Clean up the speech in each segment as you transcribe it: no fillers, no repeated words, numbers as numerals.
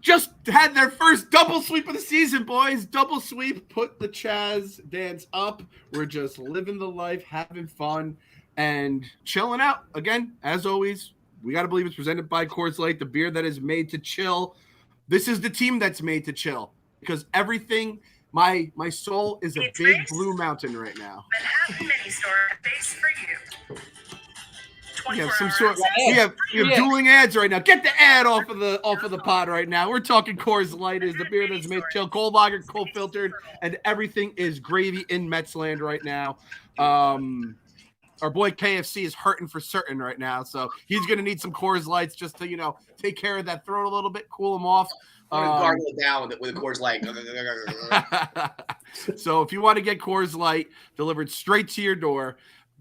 just had their first double sweep of the season, boys. Double sweep. Put the Chaz dance up. We're just living the life, having fun, and chilling out. Again, as always, we got to believe it's presented by Coors Light, the beer that is made to chill. This is the team that's made to chill because everything, my soul is a big blue mountain right now. Manhattan mini store face for you. We have some sort. We have dueling ads right now. Get the ad off of the pod right now. We're talking Coors Light is the beer that's made chill, cold lager, cold filtered, and everything is gravy in Metsland right now. Our boy KFC is hurting for certain right now, so he's gonna need some Coors Lights just to take care of that throat a little bit, cool him off. I'm gonna gargle it down with a Coors Light. So if you want to get Coors Light delivered straight to your door,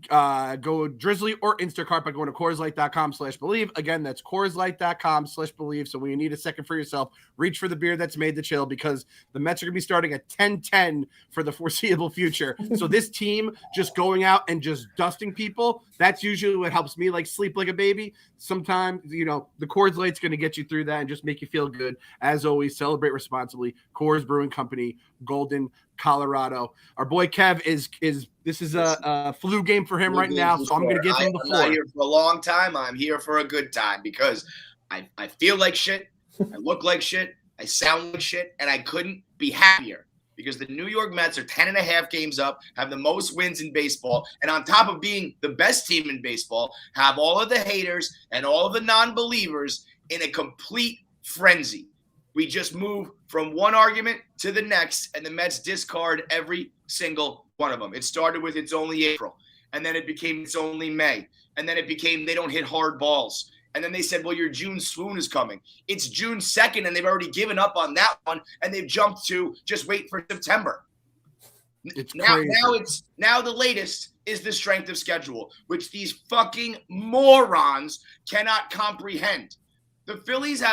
go Drizly or Instacart by going to CoorsLight.com/believe. Again, that's CoorsLight.com/believe. So when you need a second for yourself, reach for the beer that's made to chill because the Mets are going to be starting at 10-10 for the foreseeable future. So this team just going out and just dusting people, that's usually what helps me sleep like a baby. Sometimes, the Coors Light's going to get you through that and just make you feel good. As always, celebrate responsibly. Coors Brewing Company, Golden, Colorado. Our boy Kev this is a flu game for him right now, so I'm going to give him the floor. I'm not here for a long time. I'm here for a good time because I feel like shit. I look like shit. I sound like shit, and I couldn't be happier because the New York Mets are 10.5 games up, have the most wins in baseball, and on top of being the best team in baseball, have all of the haters and all of the non-believers in a complete frenzy. We just move from one argument to the next, and the Mets discard every single one of them. It started with it's only April, and then it became it's only May, and then it became they don't hit hard balls. And then they said, well, your June swoon is coming. It's June 2nd, and they've already given up on that one, and they've jumped to just wait for September. It's crazy. Now the latest is the strength of schedule, which these fucking morons cannot comprehend. The Phillies,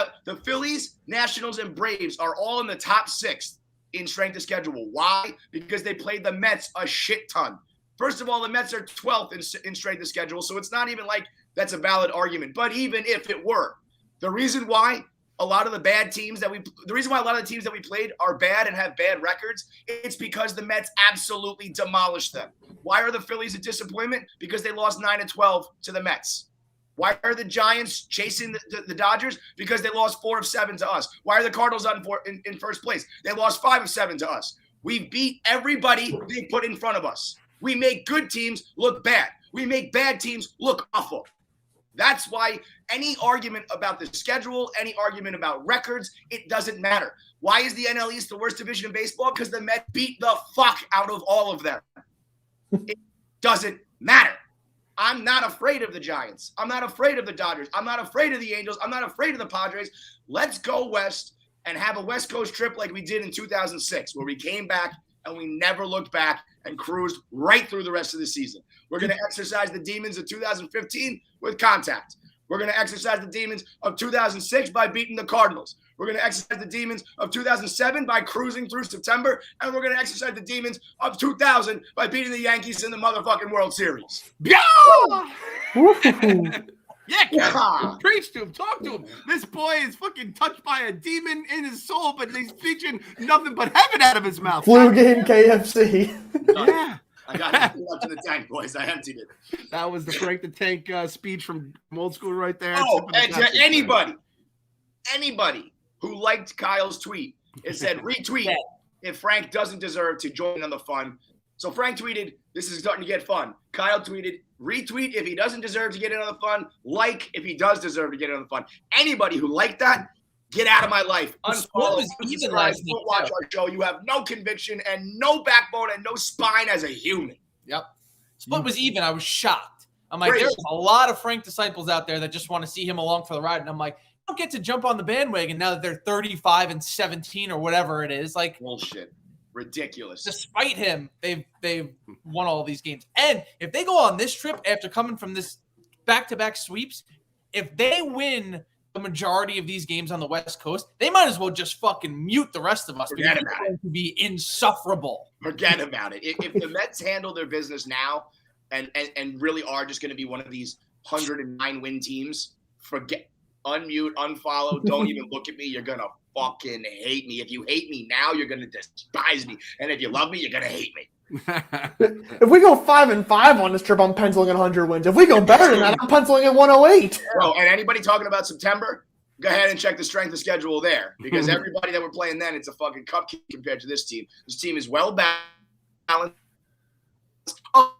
Nationals, and Braves are all in the top 6 in strength of schedule. Why? Because they played the Mets a shit ton. First of all, the Mets are 12th in strength of schedule, so it's not even like that's a valid argument. But even if it were, the reason why a lot of the teams that we played are bad and have bad records, it's because the Mets absolutely demolished them. Why are the Phillies a disappointment? Because they lost 9-12 to the Mets. Why are the Giants chasing the Dodgers? Because they lost 4 of 7 to us. Why are the Cardinals in first place? They lost 5 of 7 to us. We beat everybody they put in front of us. We make good teams look bad. We make bad teams look awful. That's why any argument about the schedule, any argument about records, it doesn't matter. Why is the NL East the worst division in baseball? Because the Mets beat the fuck out of all of them. It doesn't matter. I'm not afraid of the Giants. I'm not afraid of the Dodgers. I'm not afraid of the Angels. I'm not afraid of the Padres. Let's go west and have a West Coast trip like we did in 2006, where we came back and we never looked back and cruised right through the rest of the season. We're going to exercise the demons of 2015 with contact. We're going to exercise the demons of 2006 by beating the Cardinals. We're going to exercise the demons of 2007 by cruising through September. And we're going to exercise the demons of 2000 by beating the Yankees in the motherfucking World Series. Yeah! Yeah, preach to him, talk to him. This boy is fucking touched by a demon in his soul, but he's preaching nothing but heaven out of his mouth. Flu game KFC. Yeah. I got it up to the tank, boys. I emptied it. That was the Frank the Tank speech from Old School right there. Oh, and to anybody who liked Kyle's tweet, it said retweet if Frank doesn't deserve to join on the fun. So Frank tweeted, this is starting to get fun. Kyle tweeted, retweet if he doesn't deserve to get in on the fun. Like if he does deserve to get in on the fun. Anybody who liked that, get out of my life. Unfollow, unsubscribe, don't watch our show. You have no conviction and no backbone and no spine as a human. Yep. Split was even. I was shocked. I'm like, there's a lot of Frank disciples out there that just want to see him along for the ride. And I'm like, I don't get to jump on the bandwagon now that they're 35-17 or whatever it is. Like bullshit. Ridiculous. Despite him, they've won all these games. And if they go on this trip after coming from this back-to-back sweeps, if they win the majority of these games on the West Coast, they might as well just fucking mute the rest of us. Forget about it. To be insufferable. Forget about it. If the Mets handle their business now and really are just going to be one of these 109 win teams, forget, unmute, unfollow, don't even look at me. You're going to fucking hate me. If you hate me now, you're going to despise me. And if you love me, you're going to hate me. If we go 5-5 on this trip, I'm penciling in 100 wins. If we go better than that, I'm penciling in 108. Bro, and anybody talking about September, go ahead and check the strength of schedule there. Because everybody that we're playing then, it's a fucking cupcake compared to this team. This team is well balanced. Oh,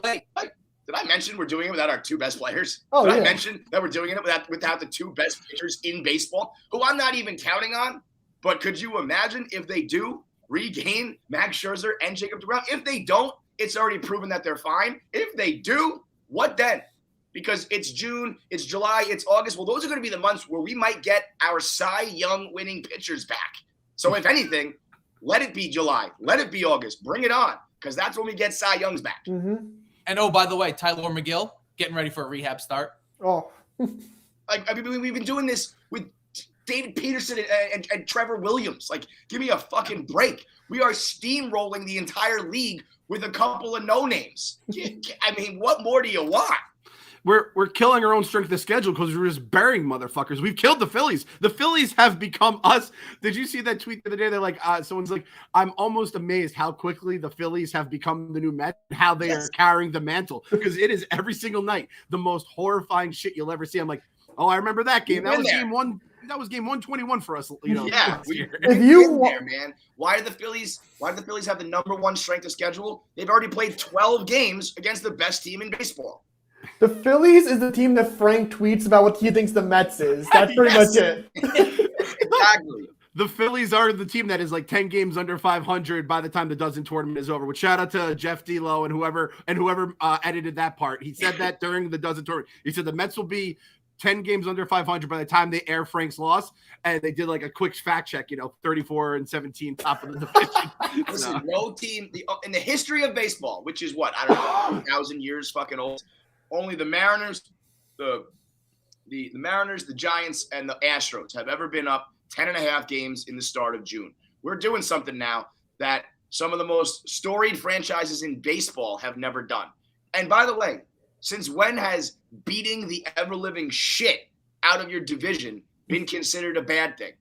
wait. Did I mention we're doing it without our two best players? Did I mention that we're doing it without the two best pitchers in baseball, who I'm not even counting on? But could you imagine if they do regain Max Scherzer and Jacob DeGrom? If they don't, it's already proven that they're fine. If they do, what then? Because it's June, it's July, it's August. Well, those are going to be the months where we might get our Cy Young winning pitchers back. So if anything, let it be July. Let it be August. Bring it on, because that's when we get Cy Youngs back. Mm-hmm. And oh, by the way, Tyler McGill getting ready for a rehab start. Oh. We've been doing this with David Peterson and Trevor Williams. Like, give me a fucking break. We are steamrolling the entire league with a couple of no-names. I mean, what more do you want? We're killing our own strength of schedule because we're just burying motherfuckers. We've killed the Phillies. The Phillies have become us. Did you see that tweet the other day? They're like, someone's like, I'm almost amazed how quickly the Phillies have become the new Mets, how they are carrying the mantle, because it is every single night the most horrifying shit you'll ever see. I'm like, oh, I remember that game. That was game one. That was game 121 for us. You know, yeah. If you there, man, why do the Phillies have the number one strength of schedule? They've already played 12 games against the best team in baseball. The Phillies is the team that Frank tweets about what he thinks the Mets is. That's pretty much it. Exactly. The Phillies are the team that is like 10 games under 500 by the time the dozen tournament is over. Which shout out to Jeff D'Lo and whoever edited that part. He said that during the dozen tournament. He said the Mets will be 10 games under 500 by the time they air Frank's loss, and they did like a quick fact check. 34-17, top of the division. Listen, no team in the history of baseball, which is what, I don't know, 1,000 years fucking old. Only the Mariners, the Mariners, the Giants, and the Astros have ever been up 10.5 games in the start of June. We're doing something now that some of the most storied franchises in baseball have never done. And by the way, since when has beating the ever-living shit out of your division been considered a bad thing?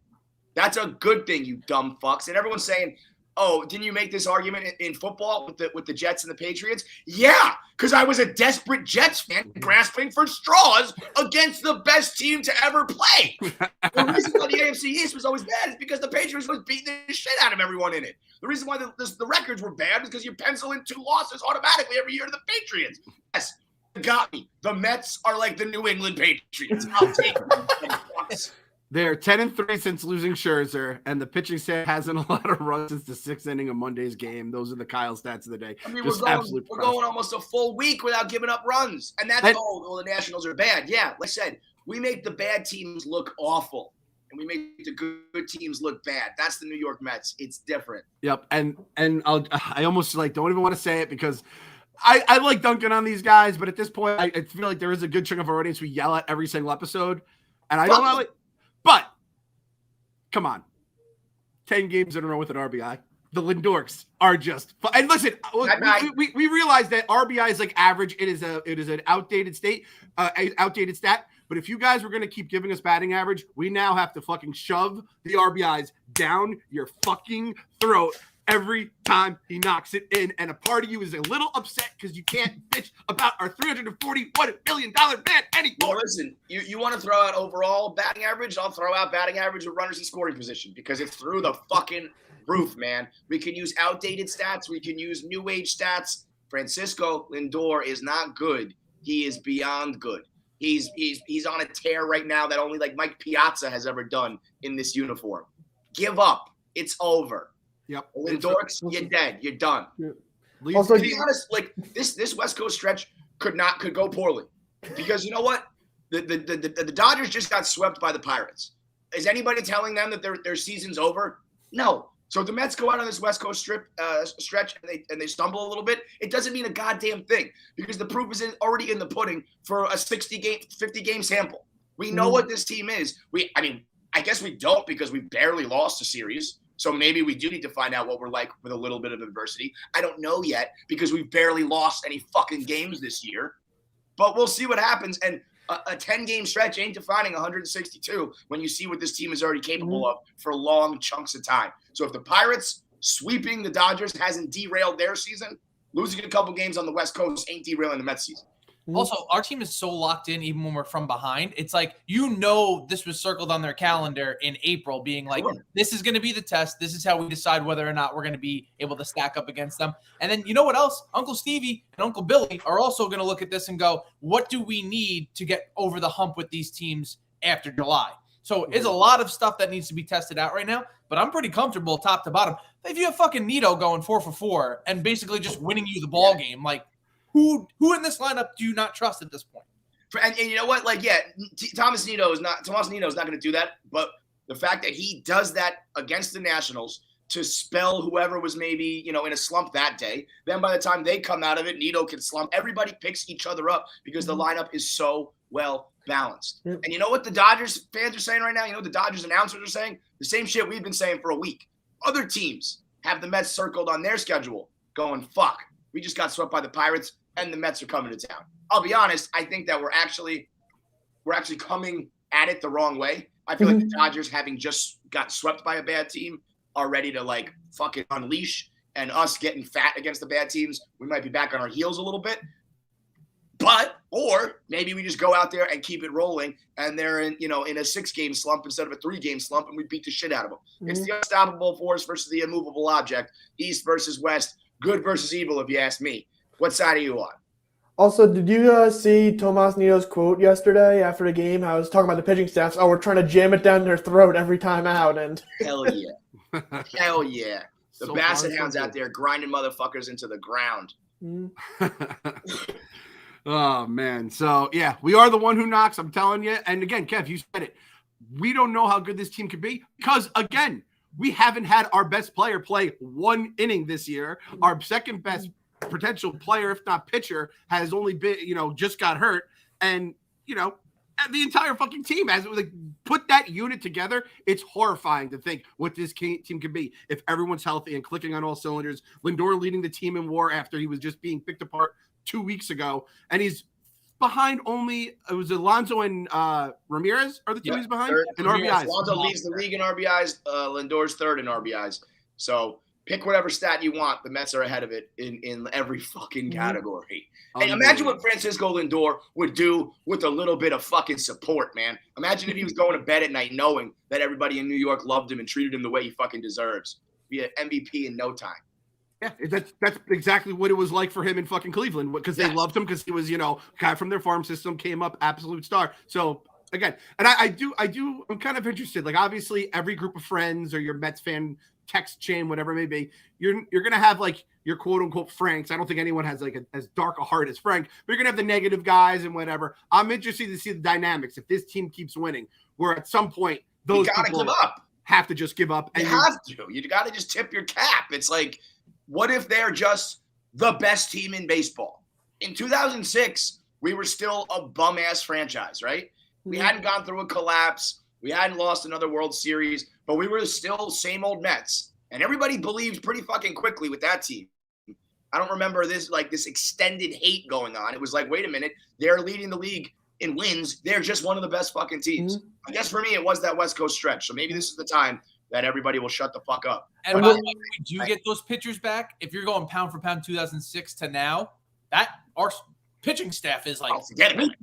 That's a good thing, you dumb fucks. And everyone's saying, oh, didn't you make this argument in football with the Jets and the Patriots? Yeah, because I was a desperate Jets fan grasping for straws against the best team to ever play. The reason why the AFC East was always bad is because the Patriots was beating the shit out of everyone in it. The reason why the records were bad is because you pencil in 2 losses automatically every year to the Patriots. Yes, got me. The Mets are like the New England Patriots. I'll take them. They're 10-3 since losing Scherzer, and the pitching staff hasn't allowed a run since the 6th inning of Monday's game. Those are the Kyle stats of the day. I mean, we're going almost a full week without giving up runs, and that's the Nationals are bad. Yeah, like I said, we make the bad teams look awful, and we make the good teams look bad. That's the New York Mets. It's different. Yep, and I almost don't even want to say it because I like dunking on these guys, but at this point, I feel like there is a good chunk of our audience we yell at every single episode, and I don't know. But come on, 10 games in a row with an RBI. The Lindorks are just – and listen, we realize that RBI is like average. It is an outdated stat. But if you guys were going to keep giving us batting average, we now have to fucking shove the RBIs down your fucking throat every time he knocks it in. And a part of you is a little upset because you can't bitch about our $341 million man anymore. Well, listen, you want to throw out overall batting average? I'll throw out batting average with runners in scoring position because it's through the fucking roof, man. We can use outdated stats. We can use new age stats. Francisco Lindor is not good. He is beyond good. He's on a tear right now that only like Mike Piazza has ever done in this uniform. Give up. It's over. Yep. Lindorks, you're dead. You're done. Yeah. Also, to be honest, like this West Coast stretch could go poorly because you know what? The Dodgers just got swept by the Pirates. Is anybody telling them that their season's over? No. So if the Mets go out on this West Coast stretch and they stumble a little bit, it doesn't mean a goddamn thing because the proof is already in the pudding for a 50 game sample. We know what this team is. I guess we don't because we barely lost a series. So maybe we do need to find out what we're like with a little bit of adversity. I don't know yet because we've barely lost any fucking games this year. But we'll see what happens. And a 10-game stretch ain't defining 162 when you see what this team is already capable of for long chunks of time. So if the Pirates sweeping the Dodgers hasn't derailed their season, losing a couple games on the West Coast ain't derailing the Mets season. Also, our team is so locked in even when we're from behind. It's like, this was circled on their calendar in April, being like, this is going to be the test. This is how we decide whether or not we're going to be able to stack up against them. And then you know what else? Uncle Stevie and Uncle Billy are also going to look at this and go, what do we need to get over the hump with these teams after July? So it's a lot of stuff that needs to be tested out right now, but I'm pretty comfortable top to bottom. If you have fucking Nito going 4 for 4 and basically just winning you the ball game, like, Who in this lineup do you not trust at this point? And you know what? Like, yeah, Tomas Nido is not going to do that. But the fact that he does that against the Nationals to spell whoever was maybe, in a slump that day, then by the time they come out of it, Nido can slump. Everybody picks each other up because the lineup is so well balanced. And you know what the Dodgers fans are saying right now? You know what the Dodgers announcers are saying? The same shit we've been saying for a week. Other teams have the Mets circled on their schedule going, fuck, we just got swept by the Pirates and the Mets are coming to town. I'll be honest, I think that we're actually coming at it the wrong way. I feel like the Dodgers, having just got swept by a bad team, are ready to like fucking unleash, and us getting fat against the bad teams, we might be back on our heels a little bit. Or maybe we just go out there and keep it rolling, and they're in a 6-game slump instead of a 3-game slump, and we beat the shit out of them. It's the unstoppable force versus the immovable object, East versus West, good versus evil, if you ask me. What side are you on? Also, did you see Tomas Nido's quote yesterday after the game? I was talking about the pitching staffs. Oh, we're trying to jam it down their throat every time out. And hell yeah. Hell yeah. The so Basset Hounds out there grinding motherfuckers into the ground. Oh, man. So, yeah, we are the one who knocks, I'm telling you. And again, Kev, you said it. We don't know how good this team could be because, again, we haven't had our best player play 1 inning this year. Our second best potential player, if not pitcher, has only been, just got hurt. And, the entire fucking team has like put that unit together. It's horrifying to think what this team could be if everyone's healthy and clicking on all cylinders. Lindor leading the team in WAR after he was just being picked apart 2 weeks ago. And he's behind only, it was Alonso and Ramirez are the two he's behind in RBIs. Alonso leads the league in RBIs. Lindor's third in RBIs. So pick whatever stat you want. The Mets are ahead of it in every fucking category. And imagine what Francisco Lindor would do with a little bit of fucking support, man. Imagine if he was going to bed at night knowing that everybody in New York loved him and treated him the way he fucking deserves. Be an MVP in no time. Yeah, that's exactly what it was like for him in fucking Cleveland because they loved him because he was, guy from their farm system, came up, absolute star. So again, and I'm kind of interested. Like obviously every group of friends or your Mets fan text chain, whatever it may be, you're gonna have like your quote unquote Franks. I don't think anyone has like as dark a heart as Frank, but you're gonna have the negative guys and whatever. I'm interested to see the dynamics if this team keeps winning, where at some point those people have to just give up. And you gotta just tip your cap. It's like, what if they're just the best team in baseball? In 2006, we were still a bum-ass franchise, right? We hadn't gone through a collapse. We hadn't lost another World Series, but we were still same old Mets. And everybody believed pretty fucking quickly with that team. I don't remember this extended hate going on. It was like, wait a minute, they're leading the league in wins. They're just one of the best fucking teams. I guess for me, it was that West Coast stretch. So maybe this is the time that everybody will shut the fuck up. And by the way, we do get those pitchers back. If you're going pound for pound 2006 to now, that our pitching staff is like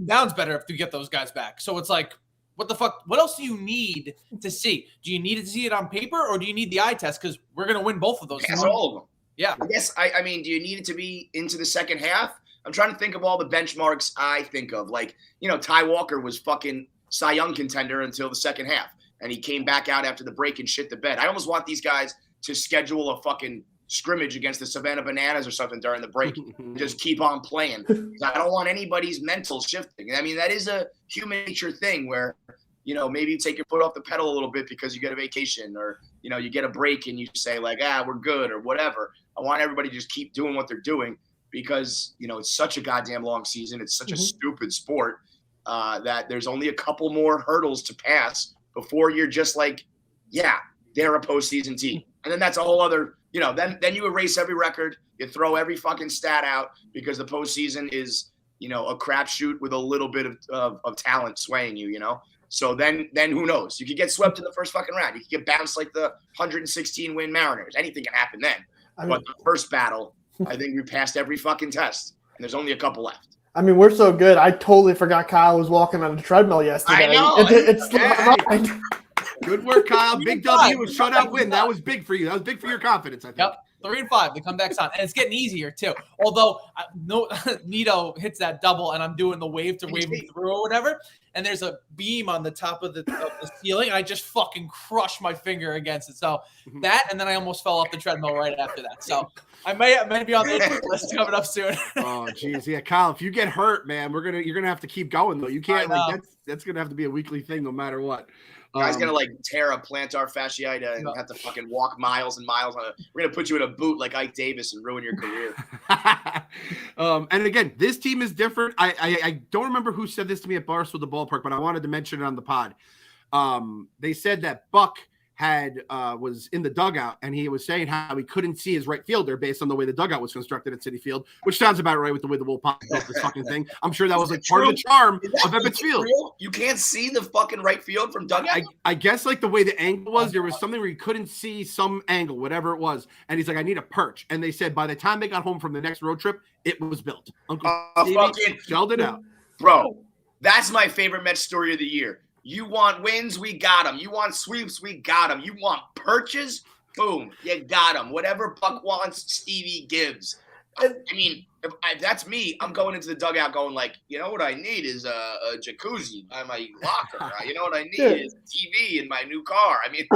downs better if you get those guys back. So it's like, what the fuck? What else do you need to see? Do you need to see it on paper or do you need the eye test? Because we're going to win both of those. Yes, all of them. Yeah. I guess, I mean, do you need it to be into the second half? I'm trying to think of all the benchmarks I think of. Like, Ty Walker was fucking Cy Young contender until the second half. And he came back out after the break and shit the bed. I almost want these guys to schedule a fucking scrimmage against the Savannah Bananas or something during the break. Just keep on playing. I don't want anybody's mental shifting. I mean, that is a human nature thing where, maybe you take your foot off the pedal a little bit because you get a vacation or, you get a break and you say like, we're good or whatever. I want everybody to just keep doing what they're doing because, it's such a goddamn long season. It's such a stupid sport that there's only a couple more hurdles to pass before you're just like, they're a postseason team. And then that's a whole other, then you erase every record. You throw every fucking stat out because the postseason is a crapshoot with a little bit of talent swaying you, So then who knows? You could get swept in the first fucking round. You could get bounced like the 116 win Mariners. Anything can happen then. But the first battle, I think we passed every fucking test, and there's only a couple left. I mean, we're so good. I totally forgot Kyle was walking on a treadmill yesterday. I know. It's my mind. Good work, Kyle. Big W was shutout win. That was big for you. That was big for your confidence, I think. Yep. 3-5. The comeback's on. And it's getting easier, too. Although, Nito hits that double, and I'm doing the wave to wave him through or whatever. And there's a beam on the top of the ceiling. And I just fucking crushed my finger against it. So that, and then I almost fell off the treadmill right after that. So I may be on the injury list coming up soon. Oh, geez. Yeah, Kyle, if you get hurt, man, you're gonna have to keep going, though. You can't, that's going to have to be a weekly thing no matter what. Guy's gonna tear a plantar fasciitis and have to fucking walk miles and miles on it. We're gonna put you in a boot like Ike Davis and ruin your career. And again, this team is different. I don't remember who said this to me at Barstool, the ballpark, but I wanted to mention it on the pod. They said that Buck was in the dugout, and he was saying how he couldn't see his right fielder based on the way the dugout was constructed at Citi Field, which sounds about right with the way the Wilpons built this fucking thing. I'm sure that was part of the charm of Ebbets Field. You can't see the fucking right field from dugout? I guess the way the angle was, there was something where you couldn't see some angle, whatever it was. And he's like, I need a perch. And they said by the time they got home from the next road trip, it was built. Uncle Stevie shelled it out. Bro, that's my favorite Mets story of the year. You want wins? We got them. You want sweeps? We got them. You want perches? Boom. You got them. Whatever Buck wants, Stevie gives. I mean, if that's me, I'm going into the dugout going what I need is a jacuzzi by my locker. You know what I need is a TV in my new car. I mean,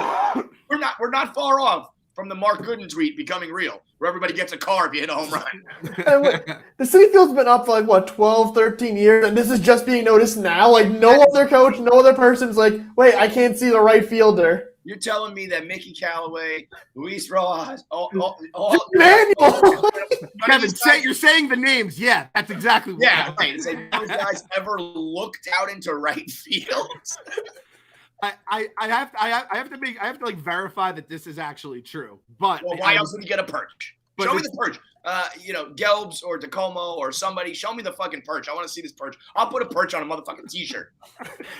we're not far off from the Mark Gooden tweet becoming real, where everybody gets a car if you hit a home run. The Citi Field's been up for 12, 13 years, and this is just being noticed now. No other coach, no other person's wait, I can't see the right fielder. You're telling me that Mickey Callaway, Luis Rojas, Manuel. Kevin, you're saying the names. Yeah, that's exactly what right. Say those guys ever looked out into right field? I have to verify that this is actually true. But why else would you get a perch? Show me the perch. Gelbs or Tacoma or somebody. Show me the fucking perch. I want to see this perch. I'll put a perch on a motherfucking t-shirt.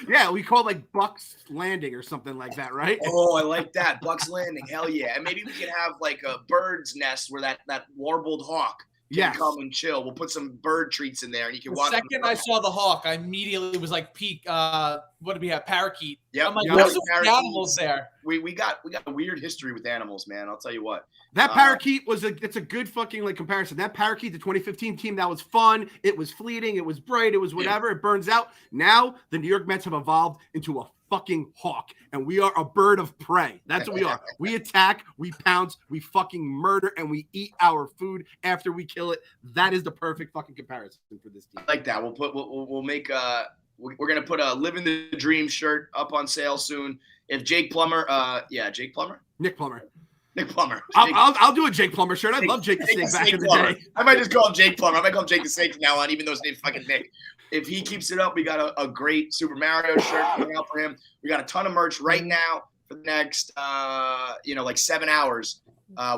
Yeah, we call it Buck's Landing or something like that, right? Oh, I like that. Buck's Landing. Hell yeah. And maybe we could have a bird's nest where that warbled hawk can come and chill. We'll put some bird treats in there, and you can watch. The second I saw the hawk, I immediately was peak. What did we have? Parakeet. Yeah, I'm what's the animals there? We got a weird history with animals, man. I'll tell you what. That parakeet it's a good fucking comparison. That parakeet, the 2015 team, that was fun. It was fleeting. It was bright. It was whatever. It burns out. Now the New York Mets have evolved into a fucking hawk, and we are a bird of prey. That's what we are. We attack, we pounce, we fucking murder, and we eat our food after we kill it. That is the perfect fucking comparison for this team. I like that. We'll make we're gonna put a Living the Dream shirt up on sale soon. If Nick Plummer. I'll do a Jake Plummer shirt. I love Jake the Snake back in the day. I might just call him Jake Plummer. I might call him Jake the Snake from now on, even though his name's fucking Nick. If he keeps it up, we got a great Super Mario shirt coming out for him. We got a ton of merch right now for the next 7 hours.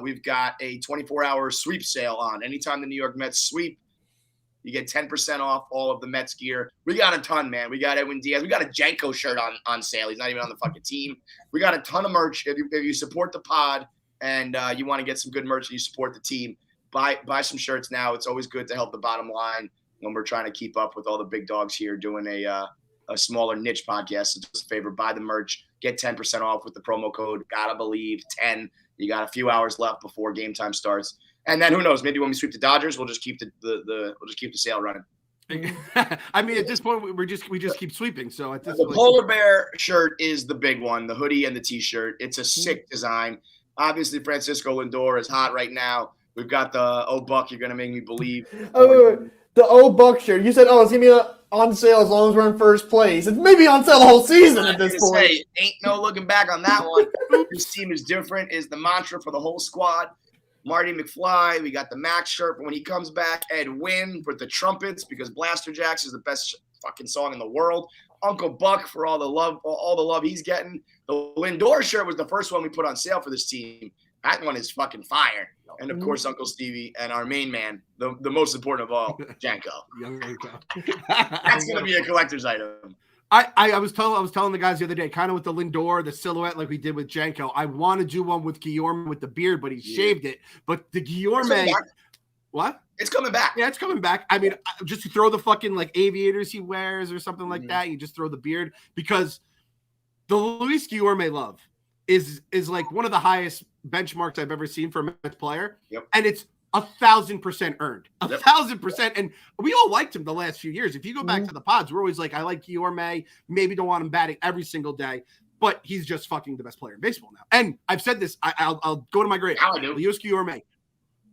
We've got a 24-hour sweep sale on. Anytime the New York Mets sweep, you get 10% off all of the Mets gear. We got a ton, man. We got Edwin Diaz. We got a Janko shirt on sale. He's not even on the fucking team. We got a ton of merch. If you support the pod and you want to get some good merch and you support the team, buy some shirts now. It's always good to help the bottom line when we're trying to keep up with all the big dogs here doing a smaller niche podcast. So just a favor, buy the merch, get 10% off with the promo code Gotta Believe 10. You got a few hours left before game time starts. And then who knows? Maybe when we sweep the Dodgers, we'll just keep the sale running. I mean, at this point, we just keep sweeping. So at this the polar bear shirt is the big one, the hoodie and the T-shirt. It's a sick design. Obviously, Francisco Lindor is hot right now. We've got the Buck, you're gonna make me believe. Oh, the Buck shirt. You said, it's gonna be on sale as long as we're in first place. It's maybe on sale the whole season at this point. Say, ain't no looking back on that one. This team is different. Is the mantra for the whole squad. Marty McFly, we got the Max shirt, but when he comes back, Ed Wynn with the trumpets because Blaster Jacks is the best fucking song in the world. Uncle Buck for all the love he's getting. The Lindor shirt was the first one we put on sale for this team. That one is fucking fire. And of course, Uncle Stevie and our main man, the most important of all, Janko. That's gonna be a collector's item. I was telling the guys the other day, kind of with the Lindor, the silhouette like we did with Janko. I want to do one with Guillorme with the beard, but he shaved it. But the Guillorme, what? It's coming back. Yeah, it's coming back. I mean, just to throw the fucking like aviators he wears or something like that. You just throw the beard, because the Luis Guillorme love is like one of the highest benchmarks I've ever seen for a Mets player. Yep. And it's 1,000% earned. 1,000%. And we all liked him the last few years. If you go back to the pods, we're always like, I like Guillorme. Maybe don't want him batting every single day, but he's just fucking the best player in baseball now. And I've said this. I'll go to my grave. Luis Guillorme.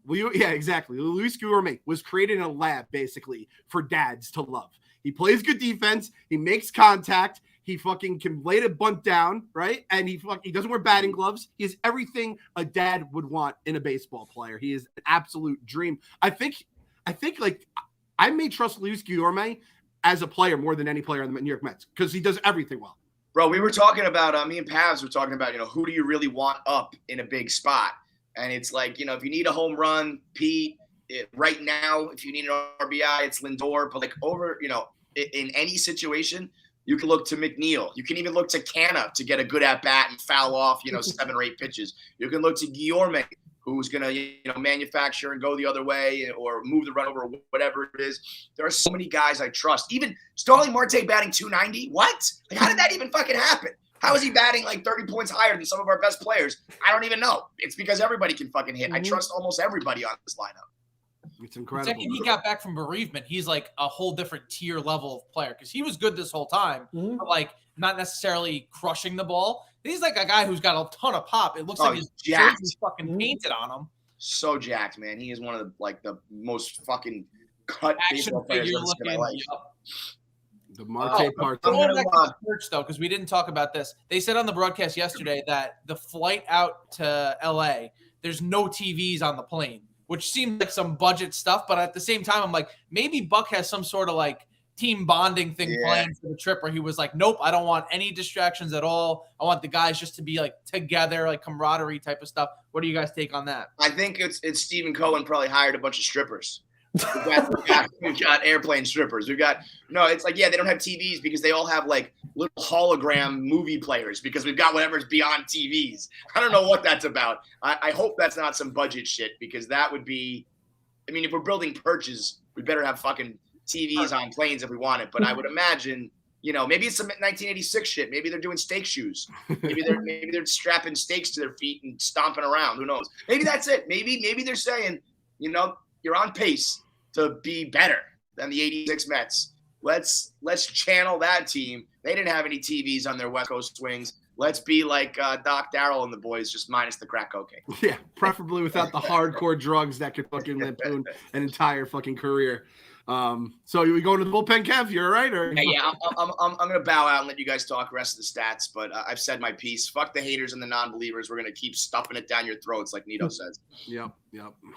Yeah, exactly. Luis Guillorme was created in a lab, basically, for dads to love. He plays good defense. He makes contact. He fucking can lay the bunt down, right? And he doesn't wear batting gloves. He is everything a dad would want in a baseball player. He is an absolute dream. I think like I may trust Luis Guillorme as a player more than any player in the New York Mets, because he does everything well. Bro, we were talking about, me and Pavs were talking about, who do you really want up in a big spot? And it's like, if you need a home run, Pete, right now, if you need an RBI, it's Lindor. But like in any situation, you can look to McNeil. You can even look to Canna to get a good at bat and foul off, 7 or 8 pitches. You can look to Guillorme, who's going to, manufacture and go the other way or move the run over, or whatever it is. There are so many guys I trust. Even Starling Marte batting 290. What? Like, how did that even fucking happen? How is he batting like 30 points higher than some of our best players? I don't even know. It's because everybody can fucking hit. I trust almost everybody on this lineup. It's incredible. The second he got back from bereavement, he's like a whole different tier level of player, because he was good this whole time, but like not necessarily crushing the ball. He's like a guy who's got a ton of pop. It looks like his jersey's fucking painted on him. So jacked, man. He is one of the most fucking cut baseball players in my life. The Marte part. I'm going back to the church, though, because we didn't talk about this. They said on the broadcast yesterday that the flight out to L.A., there's no TVs on the plane, which seemed like some budget stuff. But at the same time, I'm like, maybe Buck has some sort of like team bonding thing planned for the trip, where he was like, nope, I don't want any distractions at all. I want the guys just to be like together, like camaraderie type of stuff. What do you guys take on that? I think it's Stephen Cohen probably hired a bunch of strippers. We've got airplane strippers. It's like, they don't have TVs because they all have like little hologram movie players, because we've got whatever's beyond TVs. I don't know what that's about. I hope that's not some budget shit, because that would be, if we're building perches, we better have fucking TVs on planes if we want it. But I would imagine, maybe it's some 1986 shit. Maybe they're doing steak shoes. Maybe they're strapping steaks to their feet and stomping around. Who knows? Maybe that's it. Maybe they're saying, you're on pace to be better than the 86 Mets. Let's channel that team. They didn't have any TVs on their West Coast swings. Let's be like Doc Darrell and the boys, just minus the crack cocaine. Yeah, preferably without the hardcore drugs that could fucking lampoon an entire fucking career. So you going to the bullpen, Kev? You're all right, or yeah, I'm gonna bow out and let you guys talk the rest of the stats. But I've said my piece. Fuck the haters and the non-believers. We're gonna keep stuffing it down your throats, like Nito says. Yep.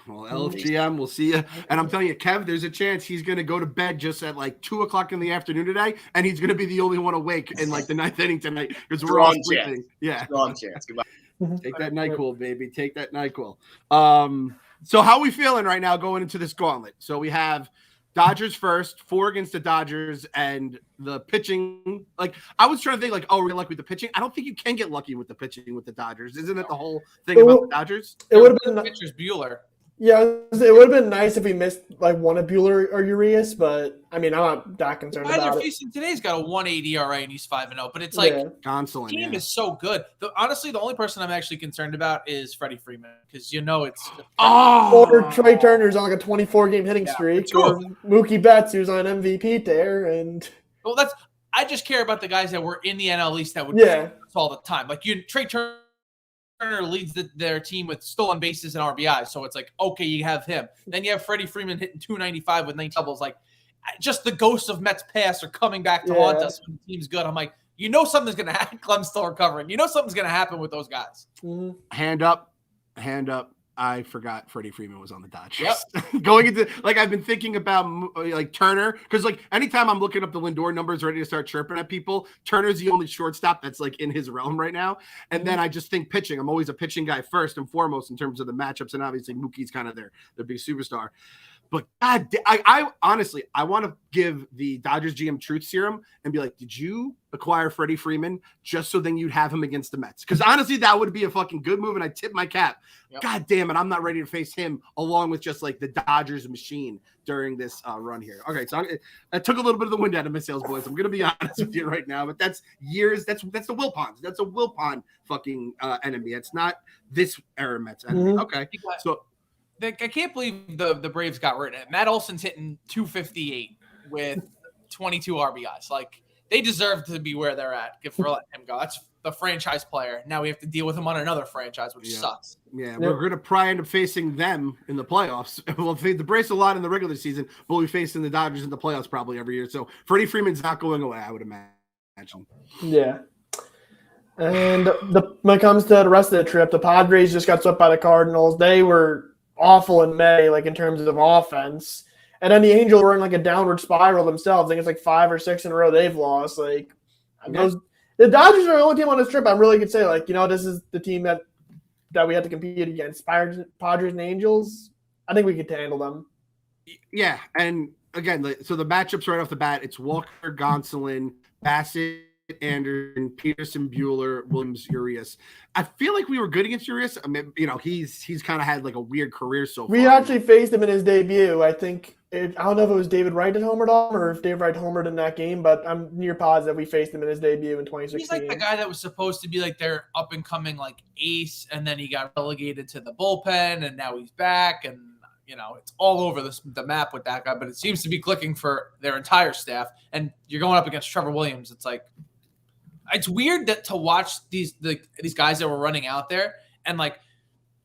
Well, LFGM, we'll see you. And I'm telling you, Kev, there's a chance he's gonna go to bed just at like 2:00 in the afternoon today, and he's gonna be the only one awake in like the 9th inning tonight, because we're all sleeping. Yeah. Strong chance. Goodbye. Take that NyQuil, baby. Take that NyQuil. So how are we feeling right now going into this gauntlet? So we have Dodgers first, 4 against the Dodgers, and the pitching. Like, I was trying to think, like, we're lucky with the pitching. I don't think you can get lucky with the pitching with the Dodgers. Isn't that the whole thing about the Dodgers? It would have been pitcher's Bueller. Yeah, it would have been nice if we missed like one of Bueller or Urias, but I'm not that concerned about it. Facing today's got a 1.8 ERA and he's 5-0, but it's like Gonsolin, the team is so good. Honestly, the only person I'm actually concerned about is Freddie Freeman, because it's or Trey Turner's on like a 24-game hitting streak, or Mookie Betts, who's on MVP there, and I just care about the guys that were in the NL East that would do this all the time. Like Trey Turner leads their team with stolen bases and RBIs. So it's like, okay, you have him. Then you have Freddie Freeman hitting 295 with 9 doubles. Like, just the ghosts of Mets past are coming back to haunt us when the team's good. I'm like, something's going to happen. Clem's still recovering. Something's going to happen with those guys. Hand up. I forgot Freddie Freeman was on the Dodgers. Yep. Going into I've been thinking about Turner, because anytime I'm looking up the Lindor numbers, ready to start chirping at people, Turner's the only shortstop that's in his realm right now. And then I just think pitching. I'm always a pitching guy first and foremost in terms of the matchups, and obviously Mookie's kind of their big superstar. But God, I honestly, I want to give the Dodgers GM truth serum and be like, did you acquire Freddie Freeman just so then you'd have him against the Mets? Because honestly, that would be a fucking good move, and I tip my cap. Yep. God damn it, I'm not ready to face him along with just the Dodgers machine during this run here. Okay, so I took a little bit of the wind out of my sails, boys. I'm going to be honest with you right now, but that's years. That's the Wilpons. That's a Wilpon fucking enemy. It's not this era Mets enemy. Okay, so. I can't believe the Braves got rid of it. Matt Olson's hitting 258 with 22 RBIs. They deserve to be where they're at for letting him go. That's the franchise player. Now we have to deal with him on another franchise, which sucks. Yeah, we're going to probably end up facing them in the playoffs. We'll face the Braves a lot in the regular season, but we'll be facing the Dodgers in the playoffs probably every year. So Freddie Freeman's not going away, I would imagine. Yeah. And when it comes to the rest of the trip, the Padres just got swept by the Cardinals. They were awful in May, in terms of offense. And then the Angels were in a downward spiral themselves. I think it's 5 or 6 in a row they've lost. The Dodgers are the only team on this trip I really could say, this is the team that we had to compete against. Padres and Angels, I think we could handle them. Yeah, and again, so the matchups right off the bat, it's Walker, Gonsolin, Bassett, Anderson, Peterson, Buehler, Williams, Urias. I feel like we were good against Urias. I mean, he's kind of had a weird career so far. We actually faced him in his debut. I think I don't know if it was David Wright that homered on or if David Wright homered in that game, but I'm near positive we faced him in his debut in 2016. He's the guy that was supposed to be their up and coming ace, and then he got relegated to the bullpen, and now he's back, and it's all over the map with that guy. But it seems to be clicking for their entire staff. And you're going up against Trevor Williams. It's weird to watch these guys that were running out there, and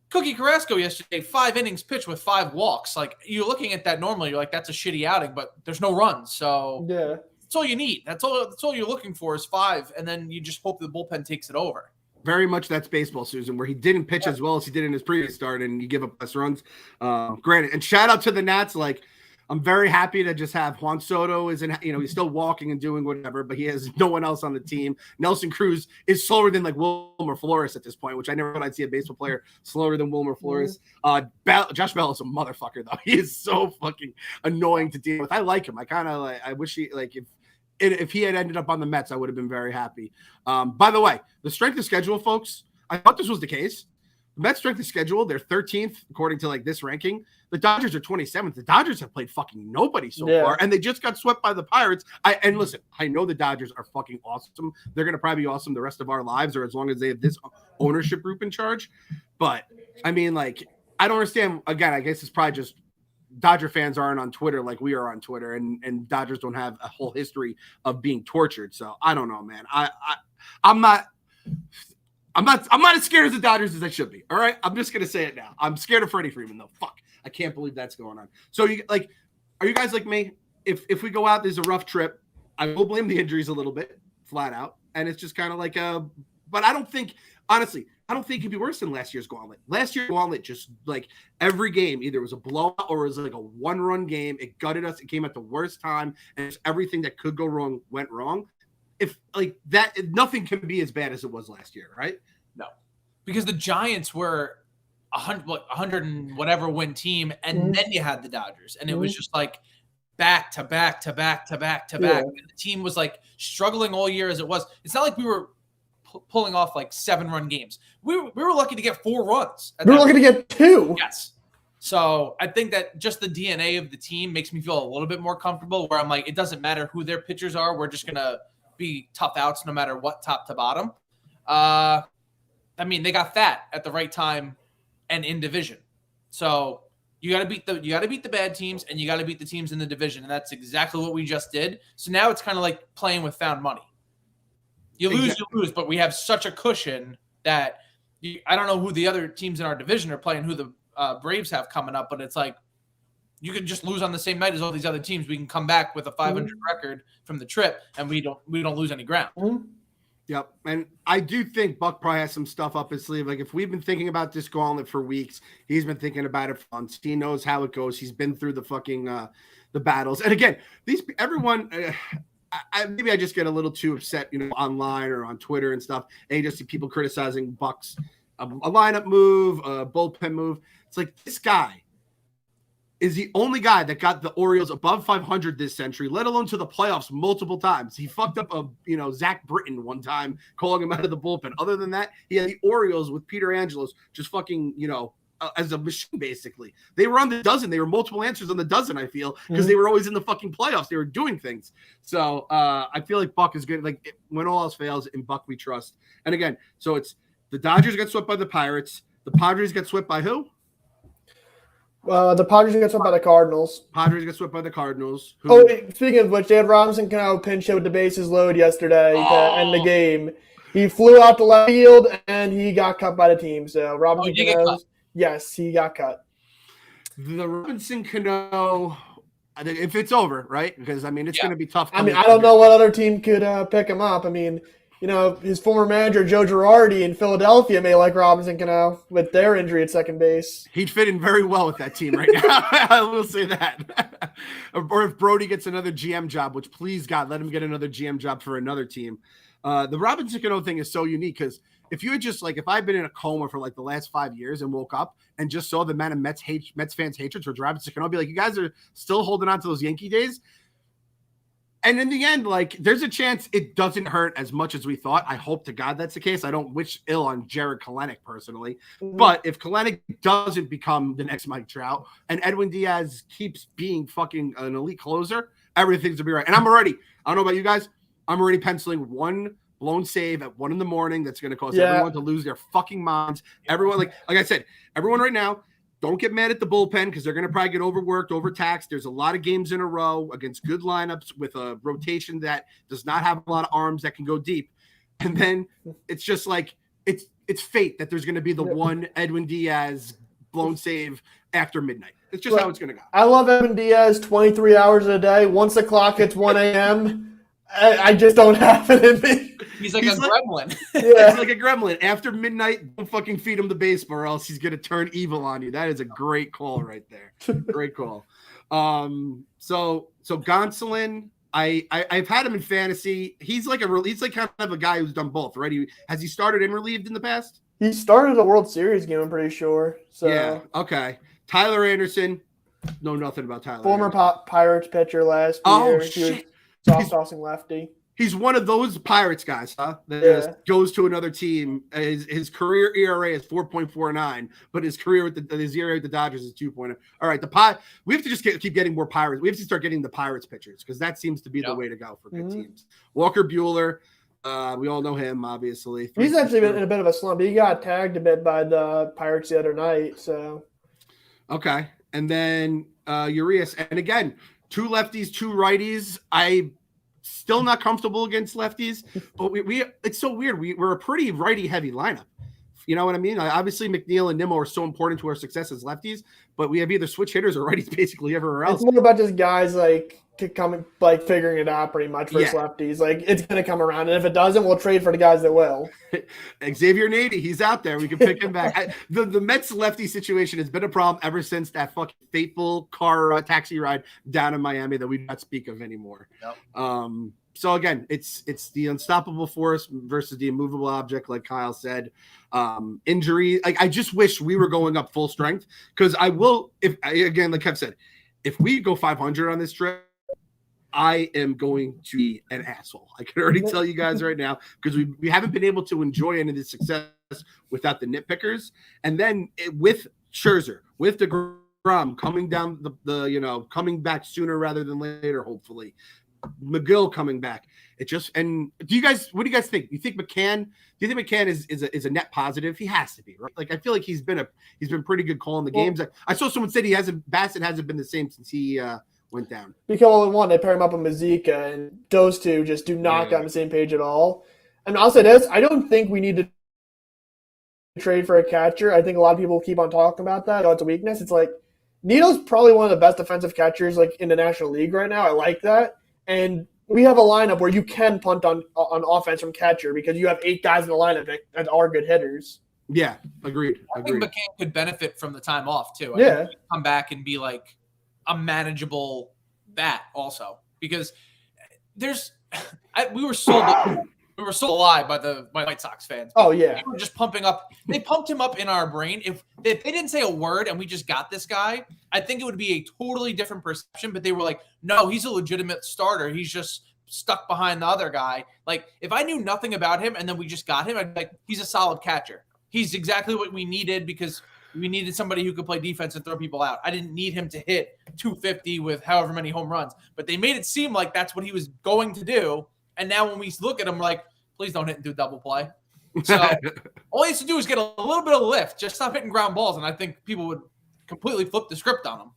Cookie Carrasco yesterday, 5 innings pitched with 5 walks. You're looking at that normally, you're that's a shitty outing, but there's no runs. So yeah, that's all you need. That's all you're looking for is 5, and then you just hope the bullpen takes it over. Very much that's baseball, Susan, where he didn't pitch as well as he did in his previous start, and you give up less runs. Granted, and shout out to the Nats, I'm very happy to just have Juan Soto he's still walking and doing whatever, but he has no one else on the team. Nelson Cruz is slower than Wilmer Flores at this point, which I never thought I'd see a baseball player slower than Wilmer Flores. Josh Bell is a motherfucker though. He is so fucking annoying to deal with. I like him. I wish he if he had ended up on the Mets, I would have been very happy. By the way, the strength of schedule, folks, I thought this was the case. The Mets strength of schedule, they're 13th according to this ranking. The Dodgers are 27th. The Dodgers have played fucking nobody so far, and they just got swept by the Pirates. And listen, I know the Dodgers are fucking awesome. They're going to probably be awesome the rest of our lives, or as long as they have this ownership group in charge. But I mean, I don't understand. Again, I guess it's probably just Dodger fans aren't on Twitter like we are on Twitter, and Dodgers don't have a whole history of being tortured. So I don't know, man. I'm not as scared as the Dodgers as I should be. All right, I'm just gonna say it now. I'm scared of Freddie Freeman though. Fuck, I can't believe that's going on. So are you guys like me? If we go out, there's a rough trip. I will blame the injuries a little bit, flat out, and it's just kind of but I don't think it'd be worse than last year's gauntlet. Last year's gauntlet, just every game, either it was a blowout or it was a 1-run game. It gutted us. It came at the worst time, and everything that could go wrong went wrong. If that, nothing can be as bad as it was last year, right? No, because the Giants were 100 and whatever win team, and then you had the Dodgers, and it was just back to back to back to back to back. And the team was struggling all year as it was. It's not like we were pulling off 7-run games. We were lucky to get 4 runs. We were lucky to get 2. Yes. So I think that just the DNA of the team makes me feel a little bit more comfortable, where I'm it doesn't matter who their pitchers are. We're just going to be tough outs no matter what, top to bottom. I mean, they got fat at the right time and in division. So you got to beat the bad teams, and you got to beat the teams in the division, and that's exactly what we just did. So now it's kind of like playing with found money. You lose, you lose, but we have such a cushion that I don't know who the other teams in our division are playing, who the Braves have coming up, but it's you can just lose on the same night as all these other teams. We can come back with a 500 record from the trip, and we don't lose any ground. Yep. And I do think Buck probably has some stuff up his sleeve. Like if we've been thinking about this gauntlet for weeks, he's been thinking about it for months. He knows how it goes. He's been through the fucking the battles. And again, everyone maybe I just get a little too upset, online or on Twitter and stuff. And you just see people criticizing Buck's a lineup move, a bullpen move. It's like this guy is the only guy that got the Orioles above 500 this century, let alone to the playoffs multiple times. He fucked up Zach Britton one time, calling him out of the bullpen. Other than that, he had the Orioles with Peter Angelos just fucking, as a machine, basically. They were on the dozen. They were multiple answers on the dozen, I feel, because they were always in the fucking playoffs. They were doing things. So I feel like Buck is good. Like when all else fails, in Buck we trust. And again, so it's the Dodgers get swept by the Pirates. The Padres get swept by who? The Padres get swept by the Cardinals. Padres get swept by the Cardinals. Speaking of which, they had Robinson Cano pinch hit with the bases loaded yesterday to end the game. He flew out to left field, and he got cut by the team. So Robinson Cano, yes, he got cut. The Robinson Cano, if it's over, right? Because, it's going to be tough. I don't know what other team could pick him up. His former manager, Joe Girardi in Philadelphia, may like Robinson Cano with their injury at second base. He'd fit in very well with that team right now. I will say that. Or if Brody gets another GM job, which please, God, let him get another GM job for another team. The Robinson Cano thing is so unique because if you had just if I've been in a coma for the last 5 years and woke up and just saw the amount of Mets fans' hatred for Robinson Cano, I'd be like, you guys are still holding on to those Yankee days. And in the end, there's a chance it doesn't hurt as much as we thought. I hope to God that's the case. I don't wish ill on Jared Kelenic personally. But if Kelenic doesn't become the next Mike Trout and Edwin Diaz keeps being fucking an elite closer, everything's going to be right. And I don't know about you guys, I'm already penciling one blown save at 1 a.m. that's going to cause everyone to lose their fucking minds. Everyone, like I said, everyone right now, don't get mad at the bullpen because they're going to probably get overworked, overtaxed. There's a lot of games in a row against good lineups with a rotation that does not have a lot of arms that can go deep. And then it's just it's fate that there's going to be the one Edwin Diaz blown save after midnight. It's just how it's going to go. I love Edwin Diaz 23 hours a day. Once the clock hits 1 a.m., I just don't have it in me. He's like a gremlin. He's like a gremlin. After midnight, don't fucking feed him the baseball or else he's going to turn evil on you. That is a great call right there. Great call. So Gonsolin, I've had him in fantasy. He's like kind of a guy who's done both, right? Has he started and relieved in the past? He started a World Series game, I'm pretty sure. So yeah, okay. Tyler Anderson, know nothing about Tyler. Former Pirates pitcher last year. Shit. Soft tossing lefty. He's one of those Pirates guys, huh? That just goes to another team. His career ERA is 4.49, but his career with his ERA with the Dodgers is 2.0. All right, we have to just keep getting more Pirates. We have to start getting the Pirates pitchers because that seems to be the way to go for good teams. Walker Buehler, we all know him, obviously. He's actually been in a bit of a slump. He got tagged a bit by the Pirates the other night. So okay, and then Urias, and again, 2 lefties, 2 righties. I still not comfortable against lefties, but we it's so weird. We're a pretty righty heavy lineup. You know what I mean? Obviously, McNeil and Nimmo are so important to our success as lefties, but we have either switch hitters or righties basically everywhere else. It's more about just guys figuring it out pretty much for lefties. It's going to come around, and if it doesn't, we'll trade for the guys that will. Xavier Nady, he's out there. We can pick him back. The Mets lefty situation has been a problem ever since that fucking fateful car taxi ride down in Miami that we do not speak of anymore. Yep. So again, it's the unstoppable force versus the immovable object, like Kyle said. Injury. I just wish we were going up full strength because like Kev said, if we go 500 on this trip, I am going to be an asshole. I can already tell you guys right now because we haven't been able to enjoy any of this success without the nitpickers. And then with Scherzer, with DeGrom coming down coming back sooner rather than later, hopefully. McGill coming back. What do you guys think? Do you think McCann is a net positive? He has to be, right? I feel like he's been pretty good calling the games. I saw someone said Bassett hasn't been the same since he went down. Because one, they pair him up with Mazika, and those two just do not get on the same page at all. And I'll say this, I don't think we need to trade for a catcher. I think a lot of people keep on talking about that. It's a weakness. It's Nito's probably one of the best defensive catchers in the National League right now. I like that. And we have a lineup where you can punt on offense from catcher because you have 8 guys in the lineup that are good hitters. Yeah, agreed. I think McCann could benefit from the time off too. I Yeah. think he could come back and be like a manageable bat also because we were sold alive by the White Sox fans. Oh yeah, they were just pumping up. They pumped him up in our brain. If they didn't say a word and we just got this guy, I think it would be a totally different perception. But they were like, no, he's a legitimate starter. He's just stuck behind the other guy. Like if I knew nothing about him and then we just got him, I'd be like, he's a solid catcher. He's exactly what we needed because we needed somebody who could play defense and throw people out. I didn't need him to hit 250 with however many home runs, but they made it seem like that's what he was going to do. And now when we look at him, we're like, please don't hit and do double play. So all he has to do is get a little bit of lift, just stop hitting ground balls, and I think people would completely flip the script on him.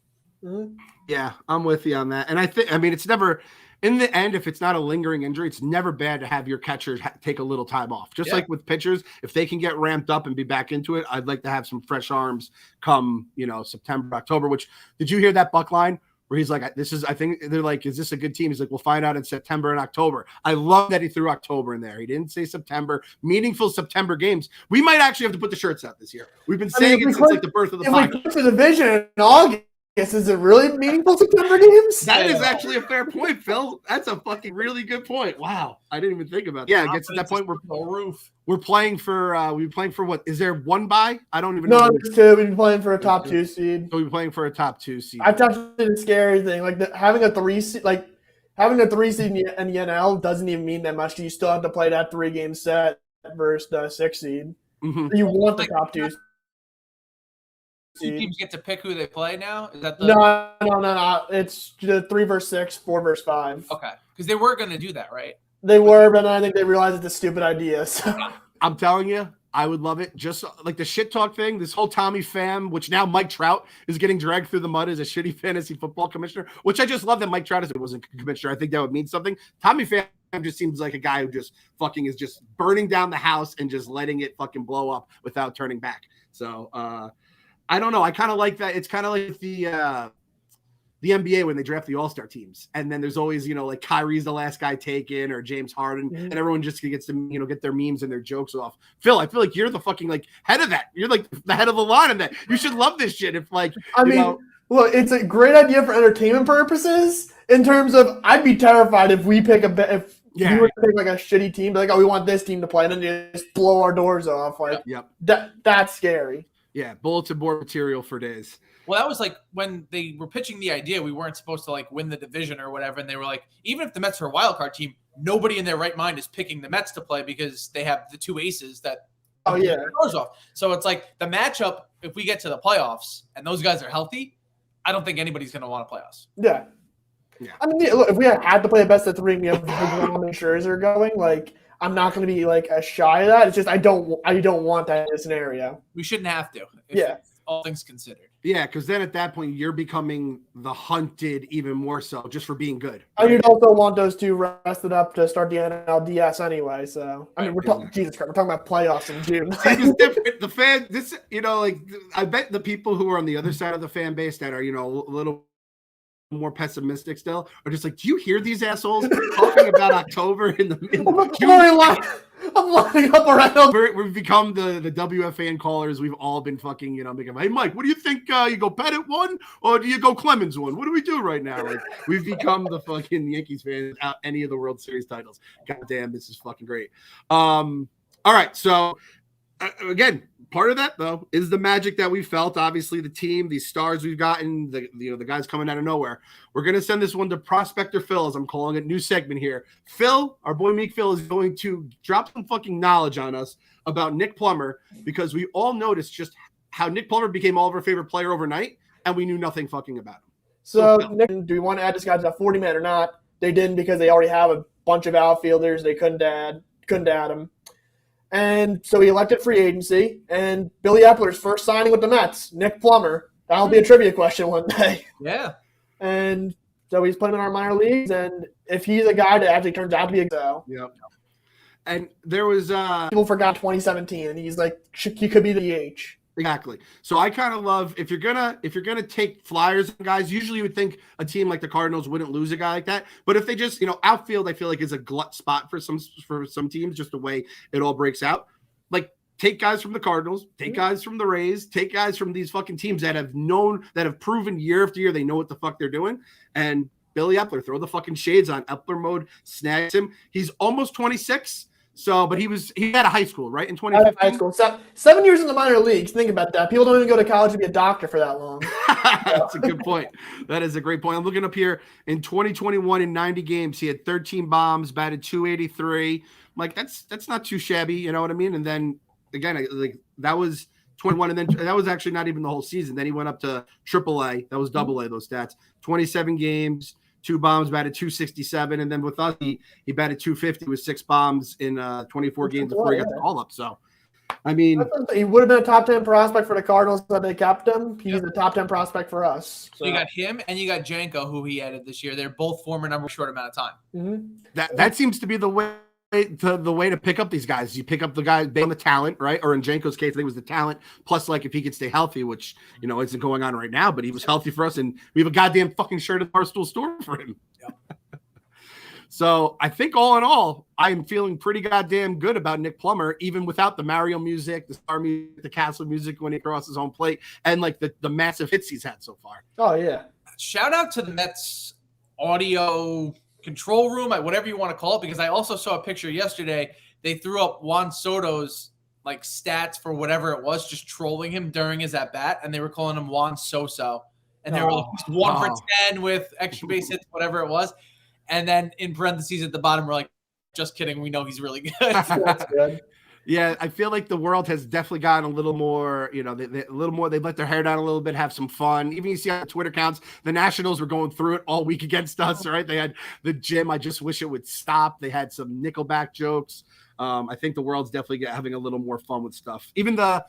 Mm-hmm. Yeah, I'm with you on that. And it's never, in the end, if it's not a lingering injury, it's never bad to have your catchers take a little time off. Just like with pitchers, if they can get ramped up and be back into it, I'd like to have some fresh arms come, September, October, which, did you hear that Buck line? Where he's like, I think they're like, is this a good team? He's like, we'll find out in September and October. I love that he threw October in there. He didn't say September. Meaningful September games. We might actually have to put the shirts out this year. We've been saying it since like the birth of the podcast. If we put the division in August, is it really meaningful September games? That is actually a fair point, Phil. That's a fucking really good point. Wow. I didn't even think about that. Yeah, it gets to that point where we're playing for what? Is there one bye? I don't even know. No, there's 2. We've been playing for a top 2 seed. So we're playing for a top 2 seed. I thought the scary thing, like having a 3 seed, having a 3 seed in the NL doesn't even mean that much. You still have to play that 3-game set versus the 6 seed. Mm-hmm. You want the top 2 seed. Teams get to pick who they play now? Is that No. It's the 3 versus 6, 4 versus 5. Okay, because they were going to do that, right? They were, but I think they realized it's a stupid idea. So. I'm telling you, I would love it. Just like the shit talk thing, this whole Tommy Pham, which now Mike Trout is getting dragged through the mud as a shitty fantasy football commissioner, which I just love that Mike Trout wasn't a commissioner. I think that would mean something. Tommy Pham just seems like a guy who just fucking is just burning down the house and just letting it fucking blow up without turning back. So, I don't know. I kind of like that. It's kind of like the NBA when they draft the all-star teams. And then there's always, like Kyrie's the last guy taken or James Harden, and everyone just gets to, get their memes and their jokes off. Phil, I feel like you're the fucking head of that. You're like the head of the line of that. You should love this shit. If look, it's a great idea for entertainment purposes in terms of I'd be terrified if we pick we were to pick like a shitty team, like, oh, we want this team to play, and then just blow our doors off. Like, that's scary. Yeah, bulletin board material for days. Well, that was like when they were pitching the idea, we weren't supposed to win the division or whatever. And they were like, even if the Mets are a wild card team, nobody in their right mind is picking the Mets to play because they have the 2 aces that doors off. So it's like the matchup, if we get to the playoffs and those guys are healthy, I don't think anybody's going to want to play us. Yeah. I mean, look, if we had to play a best of 3 and we have DeGrom and Scherzer going, I'm not going to be as shy of that. It's just I don't want that in a scenario. We shouldn't have to. All things considered. Yeah, because then at that point you're becoming the hunted even more so just for being good. And you'd also want those 2 rested up to start the NLDS anyway. So I mean, we're talking about playoffs in June. It's different. The fan, I bet the people who are on the other side of the fan base that are a little more pessimistic still are just like, do you hear these assholes talking about October in the I'm lining up around. We've become the WFAN callers. We've all been fucking, making, hey, Mike, what do you think? You go Pettit one or do you go Clemens one? What do we do right now? We've become the fucking Yankees fans out any of the World Series titles. God damn, this is fucking great. All right. So, again, part of that, though, is the magic that we felt. Obviously, the team, these stars we've gotten, the guys coming out of nowhere. We're going to send this one to Prospector Phil, as I'm calling it, new segment here. Phil, our boy Meek Phil, is going to drop some fucking knowledge on us about Nick Plummer, because we all noticed just how Nick Plummer became all of our favorite player overnight, and we knew nothing fucking about him. So Nick, do we want to add this guy to the 40-man or not? They didn't because they already have a bunch of outfielders. They couldn't add him. And so he elected free agency, and Billy Epler's first signing with the Mets, Nick Plummer. That'll be a trivia question one day. Yeah. And so he's put him in our minor leagues, and if he's a guy that actually turns out to be so. Yep. And there was people forgot 2017, and he's like, he could be the DH. Exactly. So I kind of love if you're gonna take flyers on guys. Usually you would think a team like the Cardinals wouldn't lose a guy like that, but if they just outfield, I feel like is a glut spot for some teams, just the way it all breaks out. Like take guys from the Cardinals, take guys from the Rays, take guys from these fucking teams that have proven year after year they know what the fuck they're doing. And Billy Epler, throw the fucking shades on. Epler mode snags him. He's almost 26. So, but he had a high school, right? In 2015? High school. 7 years in the minor leagues. Think about that. People don't even go to college to be a doctor for that long. That's a good point. That is a great point. I'm looking up here. In 2021, in 90 games, he had 13 bombs, batted .283. Like, that's not too shabby, you know what I mean? And then, again, like that was 21, and then that was actually not even the whole season. Then he went up to AAA. That was AA, those stats. 27 games. 2 bombs, batted .267, and then with us, he batted .250 with 6 bombs in 24 games before he got the call up. So, I mean, he would have been a top 10 prospect for the Cardinals, but they kept him. He's a top 10 prospect for us. So you got him and you got Janko, who he added this year. They're both former number short amount of time. Mm-hmm. That seems to be the way to pick up these guys. You pick up the guy based on the talent, right? Or in Janko's case, I think it was the talent plus like if he could stay healthy, which isn't going on right now, but he was healthy for us, and we have a goddamn fucking shirt at the Barstool store for him. Yep. So I think all in all, I'm feeling pretty goddamn good about Nick Plummer, even without the Mario music, the Star music, the Castle music when he crosses home plate, and like the massive hits he's had so far. Oh yeah! Shout out to the Mets audio control room, whatever you want to call it, because I also saw a picture yesterday. They threw up Juan Soto's like stats for whatever it was, just trolling him during his at bat, and they were calling him Juan So-So, and they were like 1 for 10 with extra base hits, whatever it was, and then in parentheses at the bottom, we're like, just kidding, we know he's really good. That's good. Yeah, I feel like the world has definitely gotten a little more, they let their hair down a little bit, have some fun. Even you see on Twitter accounts, the Nationals were going through it all week against us, right? They had the gym. I just wish it would stop. They had some Nickelback jokes. I think the world's definitely having a little more fun with stuff. Even the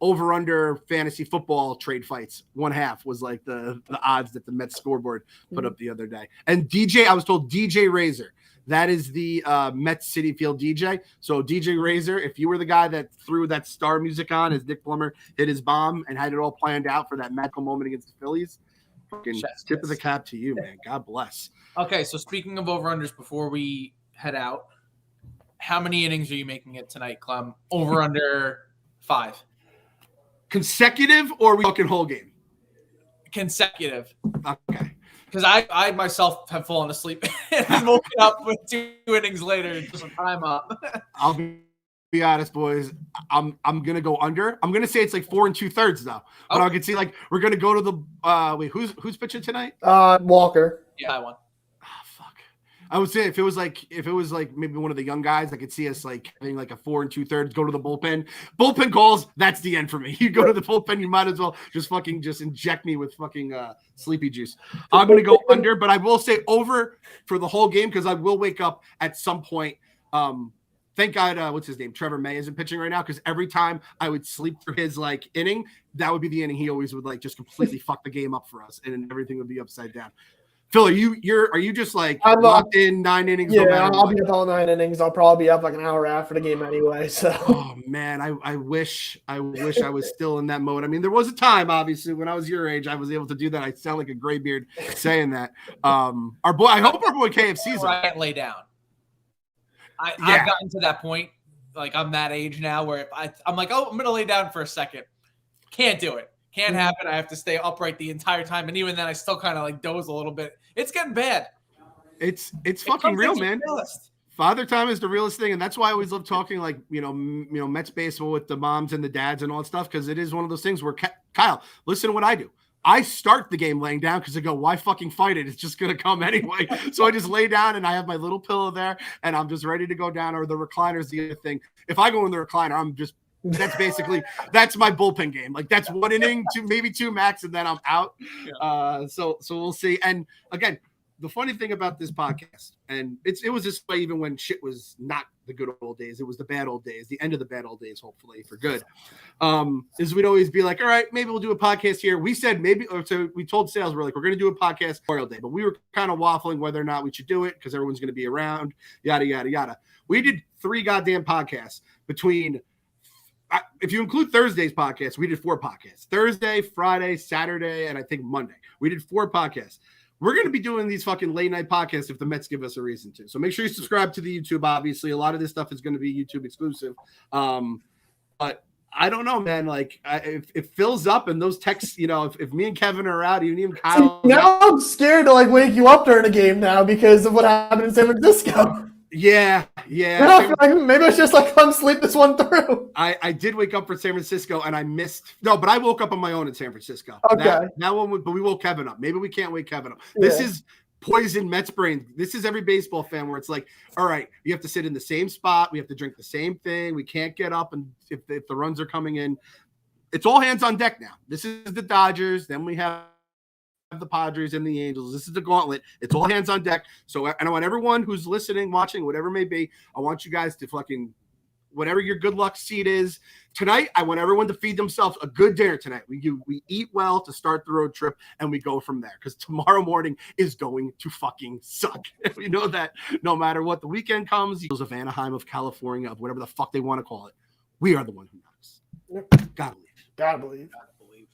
over-under fantasy football trade fights, 1/2 was like the odds that the Mets scoreboard put up the other day. And I was told DJ Razor. That is the Mets City Field DJ. So DJ Razor, if you were the guy that threw that star music on as Nick Plummer hit his bomb and had it all planned out for that magical moment against the Phillies, fucking tip of the cap to you, man. God bless. Okay, so speaking of over-unders, before we head out, how many innings are you making it tonight, Clem? Over under 5. Consecutive, or are we talking whole game? Consecutive. Okay. Because I myself have fallen asleep and woken up with 2 innings later, just a time up. I'll be honest, boys. I'm gonna go under. I'm gonna say it's like 4 2/3 though. But I can see like we're gonna go to the wait, who's pitching tonight? Walker. Yeah, I won. I would say if it was like maybe one of the young guys, I could see us like having like a 4 2/3, go to the bullpen. Bullpen calls, that's the end for me. You go to the bullpen, you might as well just inject me with fucking sleepy juice. I'm gonna go under, but I will say over for the whole game because I will wake up at some point. Thank God, what's his name? Trevor May isn't pitching right now because every time I would sleep through his like inning, that would be the inning he always would like just completely fuck the game up for us, and everything would be upside down. Phil, are you just like locked in 9 innings? Yeah, I'll be up all 9 innings. I'll probably be up like an hour after the game anyway. So, oh man, I wish I was still in that mode. I mean, there was a time, obviously, when I was your age, I was able to do that. I sound like a graybeard saying that. I hope our boy KFC's. I can't lay down. I've gotten to that point, like I'm that age now, where if I'm like, I'm gonna lay down for a second. Can't do it. Can't happen. I have to stay upright the entire time, and even then, I still kind of like doze a little bit. It's getting bad. It's fucking real, man. Father time is the realest thing, and that's why I always love talking like Mets baseball with the moms and the dads and all that stuff because it is one of those things where Kyle, listen to what I do. I start the game laying down because I go, why fucking fight it? It's just gonna come anyway. So I just lay down and I have my little pillow there, and I'm just ready to go down. Or the recliner's the other thing. If I go in the recliner, that's my bullpen game. Like that's 1 inning, maybe 2 max, and then I'm out. Yeah. So we'll see. And again, the funny thing about this podcast, and it was this way even when shit was not the good old days. It was the bad old days, the end of the bad old days, hopefully for good. Is we'd always be like, all right, maybe we'll do a podcast here. We said maybe, so we told sales, we're going to do a podcast Memorial Day, but we were kind of waffling whether or not we should do it because everyone's going to be around, yada, yada, yada. We did 3 goddamn podcasts between if you include Thursday's podcast, we did 4 podcasts: Thursday, Friday, Saturday, and I think Monday. We did 4 podcasts. We're going to be doing these fucking late night podcasts if the Mets give us a reason to. So make sure you subscribe to the YouTube. Obviously, a lot of this stuff is going to be YouTube exclusive. But I don't know, man. Like, if it fills up and those texts, if me and Kevin are out, even Kyle. Now I'm scared to wake you up during a game now because of what happened in San Francisco. Yeah. Now I feel like maybe I should just come sleep this one through. I did wake up for San Francisco and I missed. No, but I woke up on my own in San Francisco. Okay. That one, but we woke Kevin up. Maybe we can't wake Kevin up. This is poison Mets brain. This is every baseball fan where it's like, all right, you have to sit in the same spot. We have to drink the same thing. We can't get up. And if the runs are coming in, it's all hands on deck now. This is the Dodgers. Then we have the Padres and the Angels. This is the gauntlet. It's all hands on deck. So, and I want everyone who's listening, watching, whatever it may be, I want you guys to fucking, whatever your good luck seed is tonight, I want everyone to feed themselves a good dinner tonight. We eat well to start the road trip and we go from there because tomorrow morning is going to fucking suck. We know that no matter what the weekend comes, Eagles of Anaheim, of California, of whatever the fuck they want to call it, we are the one who knows. Gotta believe. Gotta believe. Gotta believe.